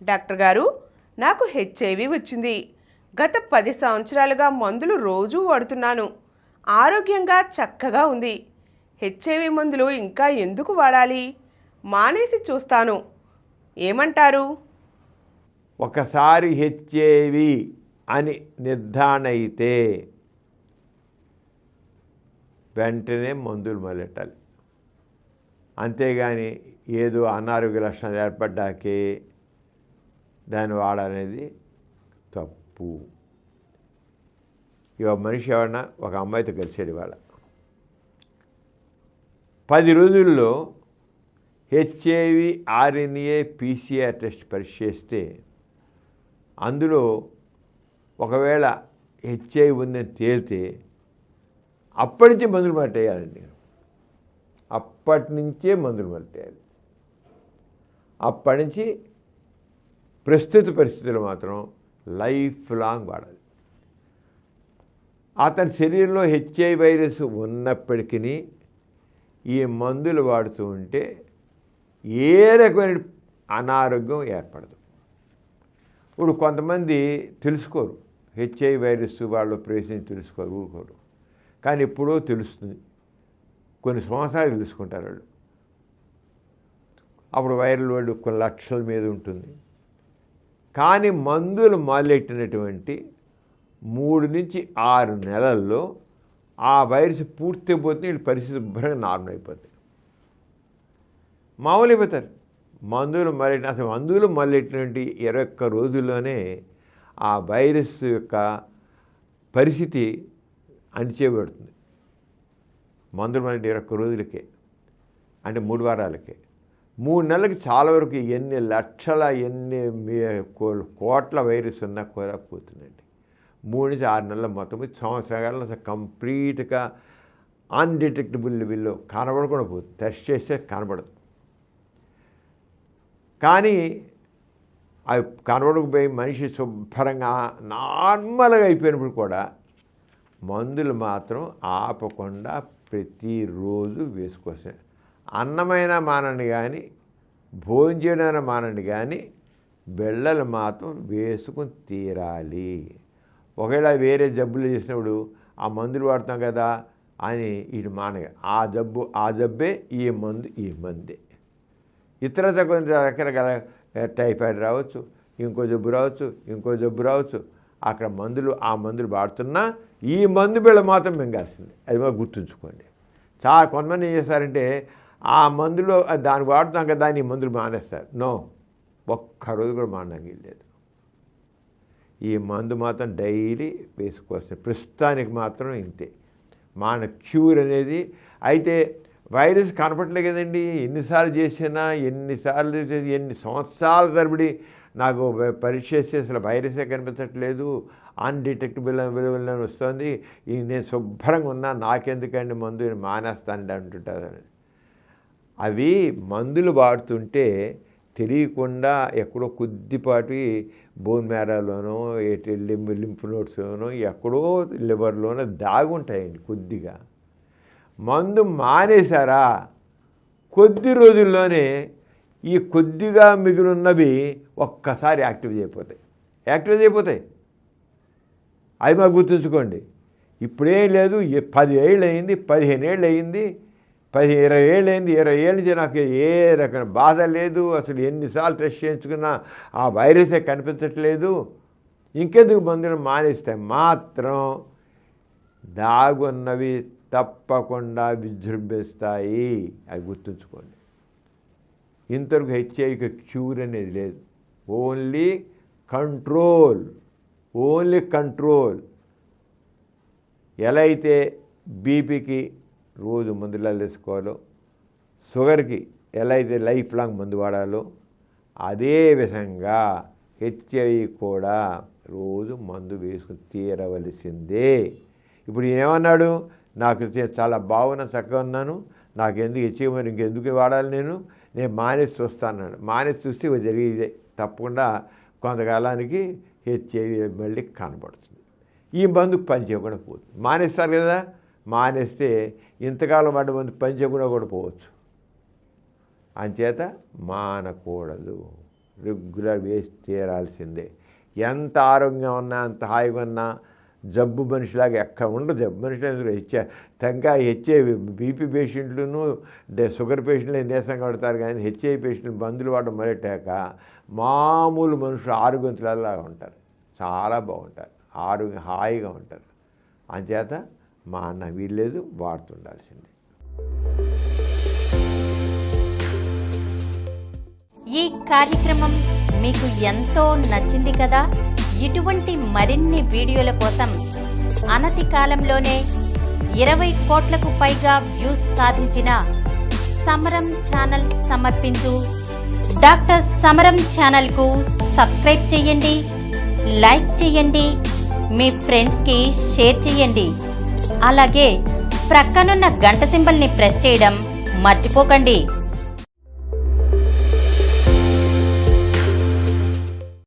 Doctor గారు, నాకు HIV వచ్చింది. గత 10 సంవత్సరాలుగా మందులు రోజూ వాడుతున్నాను. ఆరోగ్యంగా చక్కగా ఉంది. హెచ్ఐవి మందులు ఇంకా ఎందుకు వాడాలి? మానేసి చూస్తాను. ఏమంటారు? ఒకసారి హెచ్ఐవి అని నిర్ధారణ అయితే వెంటనే మందులు మొదలెట్టాలి. అంతేగాని ఏదో అనారోగ్య లక్షణాలు ఏర్పడ్డాకే దాన్ని వాడాలనేది తప్పు. ఇక మనిషి ఎవరన్నా ఒక అమ్మాయితో కలిసాడు ఇవాళ, 10 రోజుల్లో హెచ్ఐవి ఆర్ఎన్ఏ పీసీఆర్ టెస్ట్ పరీక్ష చేస్తే అందులో ఒకవేళ హెచ్ఐవి ఉందని తేలితే అప్పటి నుంచి మందులు మొదలెయ్యాలండి. అప్పటి నుంచే మందులు మొదలెయ్యాలి. అప్పటి నుంచి ప్రస్తుత పరిస్థితులు మాత్రం లైఫ్ లాంగ్ వాడాలి. అతని శరీరంలో హెచ్ఐవి వైరస్ ఉన్నప్పటికీ ఈ మందులు వాడుతూ ఉంటే ఏ రకమైన అనారోగ్యం ఏర్పడదు. ఇప్పుడు కొంతమంది తెలుసుకోరు, హెచ్ఐవి వైరస్ వాళ్ళు ప్రవేశించి తెలుసుకోరు, ఊరుకోరు. కానీ ఎప్పుడో తెలుస్తుంది, కొన్ని సంవత్సరాలు తెలుసుకుంటారు వాళ్ళు. అప్పుడు వైరల్ లోడ్ కొన్ని లక్షల మీద ఉంటుంది. కానీ మందులు మొదలెట్టినటువంటి 3 నుంచి 6 నెలల్లో ఆ వైరస్ పూర్తి అయిపోతుంది. వీళ్ళ పరిస్థితి శుభ్రంగా నార్మల్ అయిపోతుంది, మామూలు అయిపోతారు. మందులు మొదలెట్టినటువంటి 21 రోజుల్లోనే ఆ వైరస్ యొక్క పరిస్థితి అణిచేయబడుతుంది. మందులు మొదలెట్టి 21 రోజులకే, అంటే 3 వారాలకే. 3 నెలలకి చాలా వరకు ఎన్ని లక్షల కోట్ల వైరస్ ఉన్నా కూడా పోతుందండి. 3 నుంచి 6 నెలల మొత్తం సంవత్సరాల అసలు కంప్లీట్గా అన్డిటెక్టబుల్ లెవెల్లో కనబడకుండా పోతుంది. టెస్ట్ చేస్తే కనబడదు. కానీ అవి కనబడకపోయి మనిషి శుభ్రంగా నార్మల్గా అయిపోయినప్పుడు కూడా మందులు మాత్రం ఆపకుండా ప్రతిరోజు వేసుకోవచ్చు. అన్నమైన మానండి కానీ, భోజనం చేయడానికి మానండి కానీ, బిళ్ళలు మాత్రం వేసుకుని తీరాలి. ఒకవేళ వేరే జబ్బులు చేసినప్పుడు ఆ మందులు వాడుతాం కదా అని ఇటు మానగా ఆ జబ్బే ఈ మందే. ఇతరత కొన్ని రకరకాల టైఫాయిడ్ రావచ్చు, ఇంకో జబ్బు రావచ్చు. అక్కడ ఆ మందులు వాడుతున్నా ఈ మందు బిళ్ళ మాత్రం మింగాల్సింది. అది మాకు గుర్తుంచుకోండి. చాలా కొంతమంది ఏం చేస్తారంటే ఆ మందులో దాన్ని వాడుతాం కదా దాన్ని ఈ మందులు మానేస్తారు. నో, ఒక్కరోజు కూడా మానడానికి లేదు. ఈ మందు మాత్రం డైలీ వేసుకోవాల్సింది. ప్రస్తుతానికి మాత్రం ఇంతే క్యూర్ అనేది. అయితే వైరస్ కనపడలే కదండి, ఎన్నిసార్లు చేసినా ఎన్ని సంవత్సరాల తరబడి నాకు పరీక్ష చేస్తే అసలు వైరసే కనిపించట్లేదు, అన్డిటెక్టబుల్ అని వస్తుంది, నేను శుభ్రంగా ఉన్నా, నాకెందుకండి మందు మానేస్తానండి అంటుంటారు. అవి మందులు వాడుతుంటే తెలియకుండా ఎక్కడో కొద్దిపాటి బోన్ మ్యారోలోనో లింఫ్ నోడ్స్లోనో ఎక్కడో లివర్లోనో దాగుంటాయండి కొద్దిగా. మందు మానేశారా కొద్ది రోజుల్లోనే ఈ కొద్దిగా మిగిలిన్నవి ఒక్కసారి యాక్టివేట్ అయిపోతాయి. అది మాకు గుర్తుంచుకోండి. ఇప్పుడేం లేదు, 10 ఏళ్ళు అయింది, 15 ఏళ్ళు అయింది, 20 ఏళ్ళు అయింది, 20 ఏళ్ళ నుంచి నాకు ఏ రకమైన బాధ లేదు, అసలు ఎన్నిసార్లు టెస్ట్ చేయించుకున్నా ఆ వైరసే కనిపించట్లేదు, ఇంకెందుకు మందులు మానేస్తే మాత్రం దాగున్నవి తప్పకుండా విజృంభిస్తాయి. అది గుర్తుంచుకోండి. ఇంతవరకు హెచ్ఐవికి క్యూర్ అనేది లేదు, ఓన్లీ కంట్రోల్. ఎలా అయితే బీపీకి రోజు మందులు వేసుకోవాలో, షుగర్కి ఎలా అయితే లైఫ్ లాంగ్ మందు వాడాలో, అదే విధంగా హెచ్ఐవి కూడా రోజు మందు వేసుకుని తీరవలసిందే. ఇప్పుడు ఏమన్నాడు, నాకు చాలా బాగున్నా, చక్కగా ఉన్నాను, నాకెందుకు హెచ్ఐవి మరి ఇంకెందుకు వాడాలి, నేను మానేసి చూస్తాను. మానేసి చూస్తే జరిగేదే. తప్పకుండా కొంతకాలానికి హెచ్ఐవి మళ్ళీ కనబడుతుంది. ఈ మందుకు పని చేయకుండా పోతుంది. మానేస్తారు కదా, మానేస్తే ఇంతకాలం వాడి మందు పని చేయకుండా కూడా పోవచ్చు. అంచేత మానకూడదు. రెగ్యులర్ వేసి తీరాల్సిందే. ఎంత ఆరోగ్యంగా ఉన్నా, అంత హాయిగా ఉన్నా, జబ్బు మనిషిలాగా ఎక్కడ ఉండదు. జబ్బు మనిషిలో హెచ్ఐవి బీపీ పేషెంట్లను షుగర్ పేషెంట్లు నీరసంగా పడతారు, కానీ హెచ్ఐవి పేషెంట్లు మందులు వాడడం మొదలెట్టాక మామూలు మనుషులు ఆరోగ్యవంతులలాగా ఉంటారు, చాలా బాగుంటారు, హాయిగా ఉంటారు. అంచేత మా అన్న వీల్లేదు, వాడుతుండాల్సిందే. ఈ కార్యక్రమం మీకు ఎంతో నచ్చింది కదా. ఇటువంటి మరిన్ని వీడియోల కోసం అనతి కాలంలోనే 20 కోట్లకు పైగా వ్యూస్ సాధించిన సమరం ఛానల్ సమర్పించు డాక్టర్ సమరం ఛానల్కు సబ్స్క్రైబ్ చేయండి, లైక్ చేయండి, మీ ఫ్రెండ్స్కి షేర్ చేయండి. అలాగే ప్రక్కనున్న గంట సింబల్ని ప్రెస్ చేయడం మర్చిపోకండి.